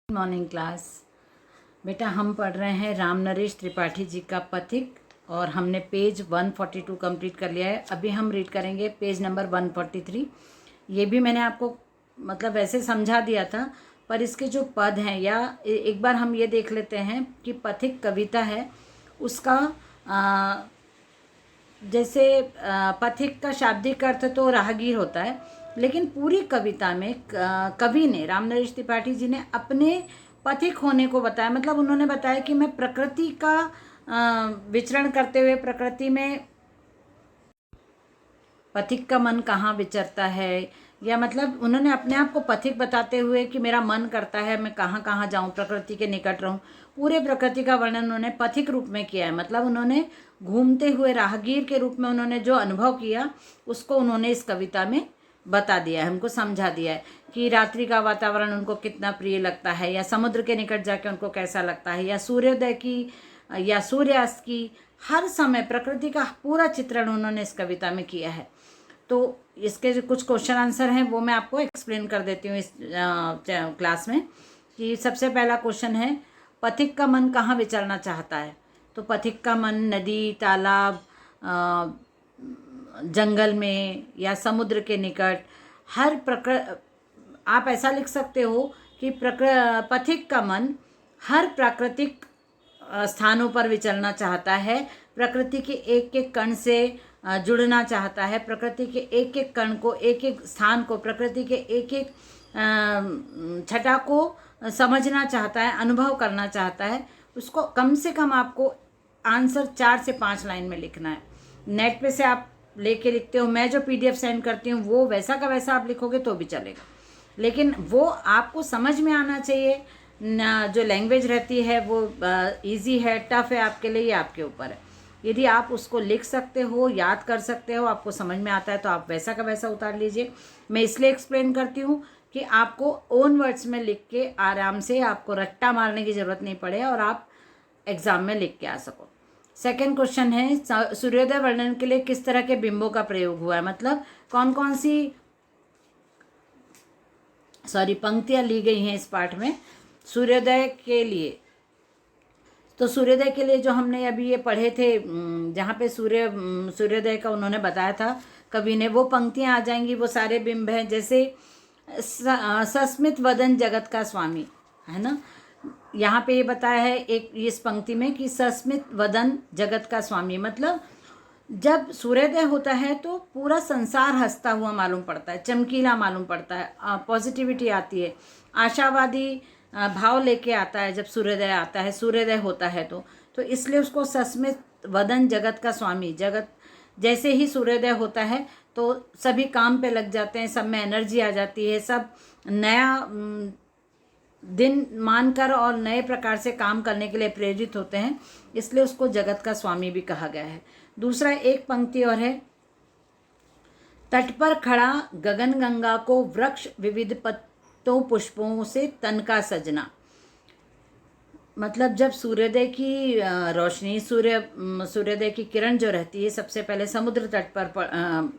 Morning class. बेटा हम पढ़ रहे हैं राम नरेश त्रिपाठी जी का पथिक और हमने पेज 142 कंप्लीट कर लिया है। अभी हम रीड करेंगे पेज नंबर 143। ये भी मैंने आपको मतलब वैसे समझा दिया था, पर इसके जो पद हैं या एक बार हम ये देख लेते हैं कि पथिक कविता है उसका जैसे पथिक का शाब्दिक अर्थ तो राहगीर होता है, लेकिन पूरी कविता में कवि ने राम नरेश त्रिपाठी जी ने अपने पथिक होने को बताया। मतलब उन्होंने बताया कि मैं प्रकृति का विचरण करते हुए प्रकृति में पथिक का मन कहाँ विचरता है, या मतलब उन्होंने अपने आप को पथिक बताते हुए कि मेरा मन करता है मैं कहाँ कहाँ जाऊँ, प्रकृति के निकट रहूँ। पूरे प्रकृति का वर्णन उन्होंने पथिक रूप में किया है। मतलब उन्होंने घूमते हुए राहगीर के रूप में उन्होंने जो अनुभव किया उसको उन्होंने इस कविता में बता दिया है, हमको समझा दिया है कि रात्रि का वातावरण उनको कितना प्रिय लगता है, या समुद्र के निकट जाके उनको कैसा लगता है, या सूर्योदय की या सूर्यास्त की, हर समय प्रकृति का पूरा चित्रण उन्होंने इस कविता में किया है। तो इसके जो कुछ क्वेश्चन आंसर हैं वो मैं आपको एक्सप्लेन कर देती हूँ इस क्लास में। कि सबसे पहला क्वेश्चन है, पथिक का मन कहाँ विचरना चाहता है? तो पथिक का मन नदी, तालाब, जंगल में या समुद्र के निकट, हर आप ऐसा लिख सकते हो कि पथिक का मन हर प्राकृतिक स्थानों पर विचरना चाहता है, प्रकृति के एक एक कण से जुड़ना चाहता है, प्रकृति के एक एक कण को, एक एक स्थान को, प्रकृति के एक एक छटा को समझना चाहता है, अनुभव करना चाहता है। उसको कम से कम आपको आंसर 4 से 5 लाइन में लिखना है। नेट पे से आप लेके लिखते हो, मैं जो पीडीएफ सेंड करती हूँ वो वैसा का वैसा आप लिखोगे तो भी चलेगा, लेकिन वो आपको समझ में आना चाहिए ना। जो लैंग्वेज रहती है वो इजी है, टफ है आपके लिए, ये आपके ऊपर है। यदि आप उसको लिख सकते हो, याद कर सकते हो, आपको समझ में आता है तो आप वैसा का वैसा उतार लीजिए। मैं इसलिए एक्सप्लेन करती हूँ कि आपको ओन वर्ड्स में लिख के आराम से, आपको रट्टा मारने की ज़रूरत नहीं पड़े और आप एग्ज़ाम में लिख के आ सको। सेकेंड क्वेश्चन है, सूर्योदय वर्णन के लिए किस तरह के बिंबों का प्रयोग हुआ है? मतलब कौन कौन सी पंक्तियाँ ली गई हैं इस पाठ में सूर्योदय के लिए। तो सूर्योदय के लिए जो हमने अभी ये पढ़े थे, जहाँ पे सूर्योदय का उन्होंने बताया था कवि ने, वो पंक्तियाँ आ जाएंगी। वो सारे बिंब हैं, जैसे सस्मित वदन जगत का स्वामी, है ना। यहाँ पे ये बताया है एक इस पंक्ति में कि सस्मित वदन जगत का स्वामी, मतलब जब सूर्योदय होता है तो पूरा संसार हंसता हुआ मालूम पड़ता है, चमकीला मालूम पड़ता है, पॉजिटिविटी आती है, आशावादी भाव लेके आता है जब सूर्योदय आता है, सूर्योदय होता है तो इसलिए उसको सस्मित वदन जगत का स्वामी। जगत जैसे ही सूर्योदय होता है तो सभी काम पे लग जाते हैं, सब में एनर्जी आ जाती है, सब नया दिन मानकर और नए प्रकार से काम करने के लिए प्रेरित होते हैं, इसलिए उसको जगत का स्वामी भी कहा गया है। दूसरा एक पंक्ति और है, तट पर खड़ा गगन गंगा को वृक्ष विविध पत्तों पुष्पों से तन का सजना। मतलब जब सूर्योदय की रोशनी, सूर्योदय की किरण जो रहती है सबसे पहले समुद्र तट पर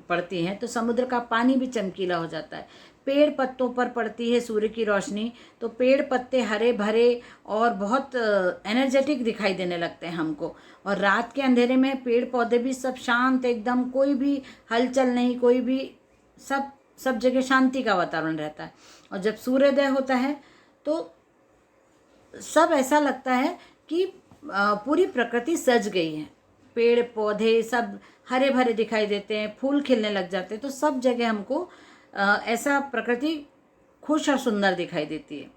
पड़ती है तो समुद्र का पानी भी चमकीला हो जाता है। पेड़ पत्तों पर पड़ती है सूर्य की रोशनी तो पेड़ पत्ते हरे भरे और बहुत एनर्जेटिक दिखाई देने लगते हैं हमको। और रात के अंधेरे में पेड़ पौधे भी सब शांत, एकदम कोई भी हलचल नहीं, कोई भी, सब जगह शांति का वातावरण रहता है। और जब सूर्योदय होता है तो सब ऐसा लगता है कि पूरी प्रकृति सज गई है, पेड़ पौधे सब हरे भरे दिखाई देते हैं, फूल खिलने लग जाते हैं, तो सब जगह हमको ऐसा प्रकृति खुश और सुंदर दिखाई देती है।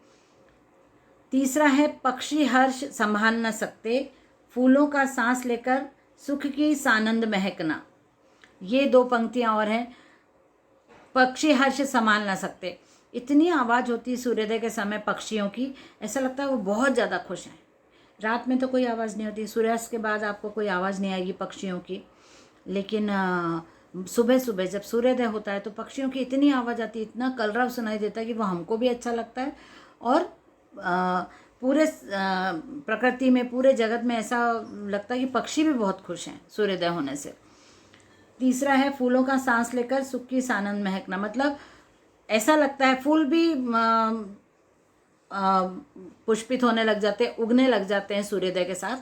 तीसरा है, पक्षी हर्ष संभाल न सकते, फूलों का सांस लेकर सुख की सानंद महकना। ये 2 पंक्तियां और हैं। पक्षी हर्ष संभाल ना सकते, इतनी आवाज़ होती है सूर्योदय के समय पक्षियों की, ऐसा लगता है वो बहुत ज़्यादा खुश हैं। रात में तो कोई आवाज़ नहीं होती, सूर्यास्त के बाद आपको कोई आवाज़ नहीं आएगी पक्षियों की, लेकिन सुबह सुबह जब सूर्योदय होता है तो पक्षियों की इतनी आवाज़ आती है, इतना कलरव सुनाई देता है कि वो हमको भी अच्छा लगता है और पूरे प्रकृति में, पूरे जगत में ऐसा लगता है कि पक्षी भी बहुत खुश हैं सूर्योदय होने से। तीसरा है, फूलों का सांस लेकर सुख की सानंद महकना। मतलब ऐसा लगता है फूल भी पुष्पित होने लग जाते हैं, उगने लग जाते हैं सूर्योदय के साथ,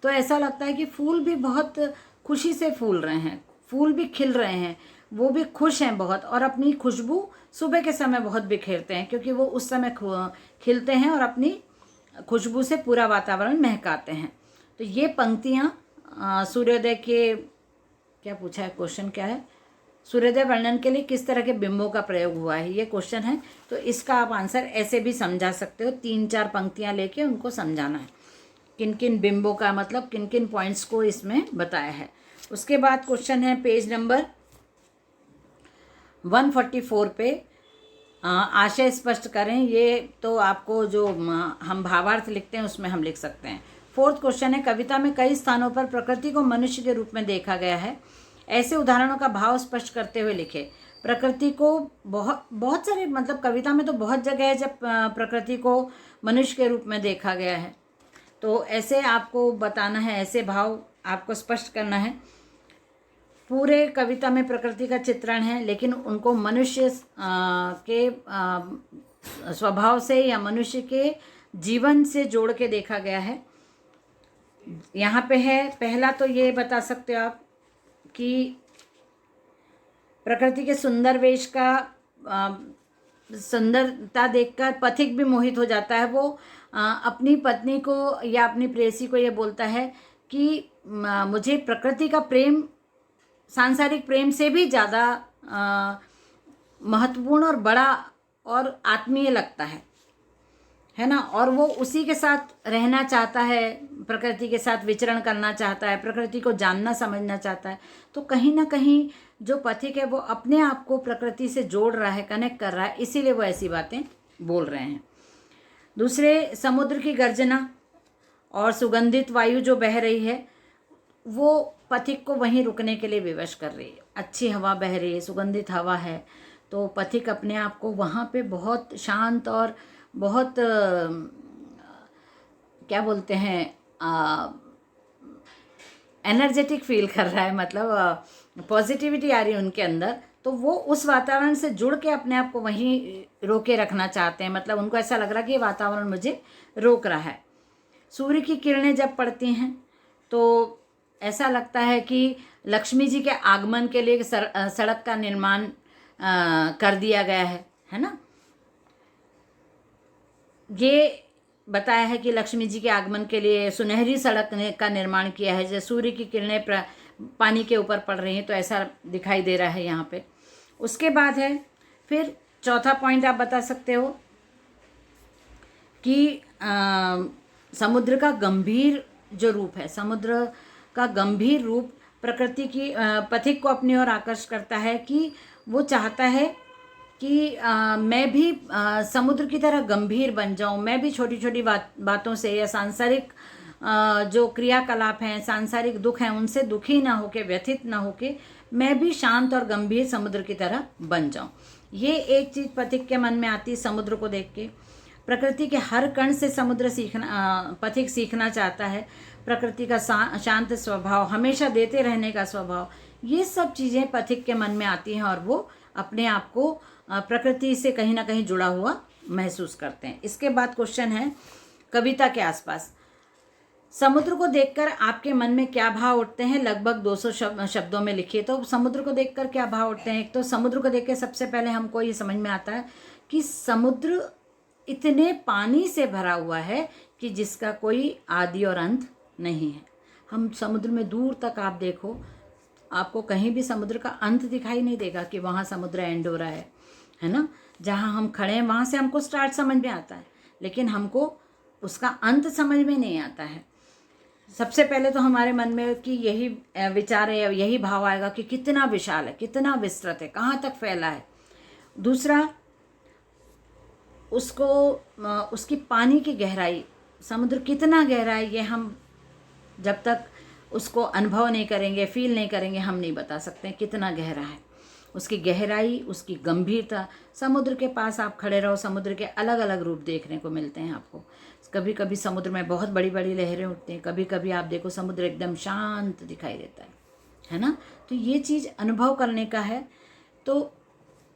तो ऐसा लगता है कि फूल भी बहुत खुशी से फूल रहे हैं, फूल भी खिल रहे हैं, वो भी खुश हैं बहुत, और अपनी खुशबू सुबह के समय बहुत बिखेरते हैं, क्योंकि वो उस समय खिलते हैं और अपनी खुशबू से पूरा वातावरण महकाते हैं। तो ये पंक्तियाँ सूर्योदय के, क्या पूछा है, क्वेश्चन क्या है, सूर्योदय वर्णन के लिए किस तरह के बिंबों का प्रयोग हुआ है, ये क्वेश्चन है। तो इसका आप आंसर ऐसे भी समझा सकते हो, 3-4 पंक्तियाँ लेके उनको समझाना है, किन किन बिंबों का मतलब किन किन पॉइंट्स को इसमें बताया है। उसके बाद क्वेश्चन है पेज नंबर 144 पे, आशय स्पष्ट करें। ये तो आपको जो हम भावार्थ लिखते हैं उसमें हम लिख सकते हैं। 4th क्वेश्चन है, कविता में कई स्थानों पर प्रकृति को मनुष्य के रूप में देखा गया है, ऐसे उदाहरणों का भाव स्पष्ट करते हुए लिखे। प्रकृति को बहुत सारे मतलब कविता में तो बहुत जगह है जब प्रकृति को मनुष्य के रूप में देखा गया है, तो ऐसे आपको बताना है, ऐसे भाव आपको स्पष्ट करना है। पूरे कविता में प्रकृति का चित्रण है, लेकिन उनको मनुष्य के स्वभाव से या मनुष्य के जीवन से जोड़ के देखा गया है। यहाँ पे है, पहला तो ये बता सकते हो आप कि प्रकृति के सुंदर वेश का सुंदरता देखकर पथिक भी मोहित हो जाता है। वो अपनी पत्नी को या अपनी प्रेयसी को ये बोलता है कि मुझे प्रकृति का प्रेम सांसारिक प्रेम से भी ज़्यादा महत्वपूर्ण और बड़ा और आत्मीय लगता है ना। और वो उसी के साथ रहना चाहता है, प्रकृति के साथ विचरण करना चाहता है, प्रकृति को जानना समझना चाहता है। तो कहीं ना कहीं जो पथिक है वो अपने आप को प्रकृति से जोड़ रहा है, कनेक्ट कर रहा है, इसीलिए वो ऐसी बातें बोल रहे हैं। दूसरे, समुद्र की गर्जना और सुगंधित वायु जो बह रही है वो पथिक को वहीं रुकने के लिए विवश कर रही है। अच्छी हवा बह रही है, सुगंधित हवा है, तो पथिक अपने आप को वहाँ पे बहुत शांत और बहुत क्या बोलते हैं एनर्जेटिक फील कर रहा है, मतलब पॉजिटिविटी आ रही है उनके अंदर। तो वो उस वातावरण से जुड़ के अपने आप को वहीं रोके रखना चाहते हैं, मतलब उनको ऐसा लग रहा है कि ये वातावरण मुझे रोक रहा है। सूर्य की किरणें जब पड़ती हैं तो ऐसा लगता है कि लक्ष्मी जी के आगमन के लिए सड़क का निर्माण कर दिया गया है ना। ये बताया है कि लक्ष्मी जी के आगमन के लिए सुनहरी सड़क का निर्माण किया है, जैसे सूर्य की किरणें पानी के ऊपर पड़ रही हैं, तो ऐसा दिखाई दे रहा है यहाँ पे। उसके बाद है फिर चौथा पॉइंट आप बता सकते हो कि समुद्र का गंभीर जो रूप है, समुद्र का गंभीर रूप प्रकृति की पथिक को अपनी ओर आकर्षित करता है कि वो चाहता है कि मैं भी समुद्र की तरह गंभीर बन जाऊं, मैं भी छोटी छोटी बातों से या सांसारिक जो क्रियाकलाप हैं, सांसारिक दुख हैं, उनसे दुखी ना होके, व्यथित ना होके, मैं भी शांत और गंभीर समुद्र की तरह बन जाऊं। ये एक चीज़ पथिक के मन में आती है समुद्र को देख के। प्रकृति के हर कण से समुद्र पथिक सीखना चाहता है। प्रकृति का शांत स्वभाव, हमेशा देते रहने का स्वभाव, ये सब चीज़ें पथिक के मन में आती हैं और वो अपने आप को प्रकृति से कहीं ना कहीं जुड़ा हुआ महसूस करते हैं। इसके बाद क्वेश्चन है कविता के आसपास, समुद्र को देखकर आपके मन में क्या भाव उठते हैं, लगभग 200 शब्दों में लिखिए। तो समुद्र को देखकर क्या भाव उठते हैं, एक तो समुद्र को देखकर सबसे पहले हमको ये समझ में आता है कि समुद्र इतने पानी से भरा हुआ है कि जिसका कोई आदि और अंत नहीं है। हम समुद्र में दूर तक आप देखो, आपको कहीं भी समुद्र का अंत दिखाई नहीं देगा कि वहाँ समुद्र एंड हो रहा है ना। जहाँ हम खड़े हैं वहाँ से हमको स्टार्ट समझ में आता है, लेकिन हमको उसका अंत समझ में नहीं आता है। सबसे पहले तो हमारे मन में कि यही विचार है, यही भाव आएगा कि कितना विशाल है, कितना विस्तृत है, कहाँ तक फैला है। दूसरा, उसकी पानी की गहराई, समुद्र कितना गहरा है, ये हम जब तक उसको अनुभव नहीं करेंगे, फील नहीं करेंगे, हम नहीं बता सकते कितना गहरा है। उसकी गहराई, उसकी गंभीरता, समुद्र के पास आप खड़े रहो, समुद्र के अलग अलग रूप देखने को मिलते हैं आपको। कभी कभी समुद्र में बहुत बड़ी बड़ी लहरें उठती हैं, कभी कभी आप देखो समुद्र एकदम शांत दिखाई देता है ना। तो ये चीज़ अनुभव करने का है। तो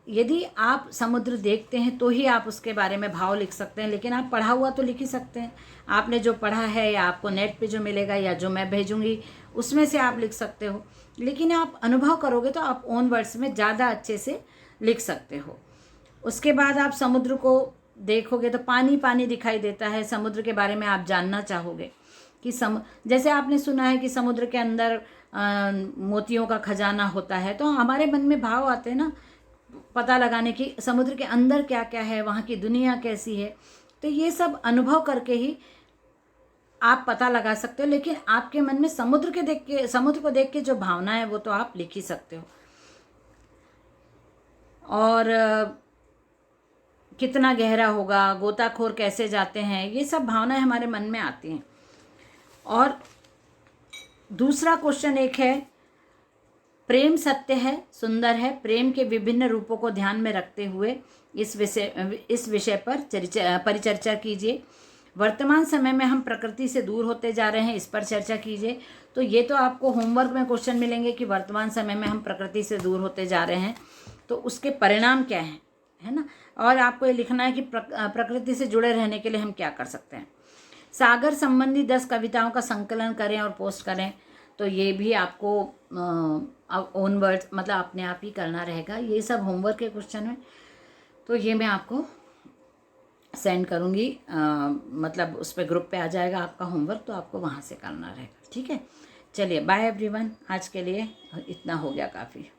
यदि आप समुद्र देखते हैं तो ही आप उसके बारे में भाव लिख सकते हैं, लेकिन आप पढ़ा हुआ तो लिख ही सकते हैं। आपने जो पढ़ा है या आपको नेट पे जो मिलेगा या जो मैं भेजूंगी उसमें से आप लिख सकते हो, लेकिन आप अनुभव करोगे तो आप ओन वर्ड्स में ज़्यादा अच्छे से लिख सकते हो। उसके बाद आप समुद्र को देखोगे तो पानी पानी दिखाई देता है। समुद्र के बारे में आप जानना चाहोगे कि जैसे आपने सुना है कि समुद्र के अंदर मोतियों का खजाना होता है, तो हमारे मन में भाव आते हैं ना पता लगाने की समुद्र के अंदर क्या क्या है, वहाँ की दुनिया कैसी है। तो ये सब अनुभव करके ही आप पता लगा सकते हो, लेकिन आपके मन में समुद्र को देख के जो भावना है वो तो आप लिख ही सकते हो। और कितना गहरा होगा, गोताखोर कैसे जाते हैं, ये सब भावनाएं हमारे मन में आती हैं। और दूसरा क्वेश्चन एक है, प्रेम सत्य है, सुंदर है, प्रेम के विभिन्न रूपों को ध्यान में रखते हुए इस विषय पर परिचर्चा कीजिए। वर्तमान समय में हम प्रकृति से दूर होते जा रहे हैं, इस पर चर्चा कीजिए। तो ये तो आपको होमवर्क में क्वेश्चन मिलेंगे कि वर्तमान समय में हम प्रकृति से दूर होते जा रहे हैं तो उसके परिणाम क्या हैं, है ना। और आपको ये लिखना है कि प्रकृति से जुड़े रहने के लिए हम क्या कर सकते हैं। सागर संबंधी 10 कविताओं का संकलन करें और पोस्ट करें। तो ये भी आपको ओन वर्ड्स मतलब अपने आप ही करना रहेगा। ये सब होमवर्क के क्वेश्चन है, तो ये मैं आपको सेंड करूँगी, मतलब उस पर ग्रुप पे आ जाएगा आपका होमवर्क, तो आपको वहाँ से करना रहेगा। ठीक है, चलिए बाय एवरीवन, आज के लिए इतना हो गया काफ़ी।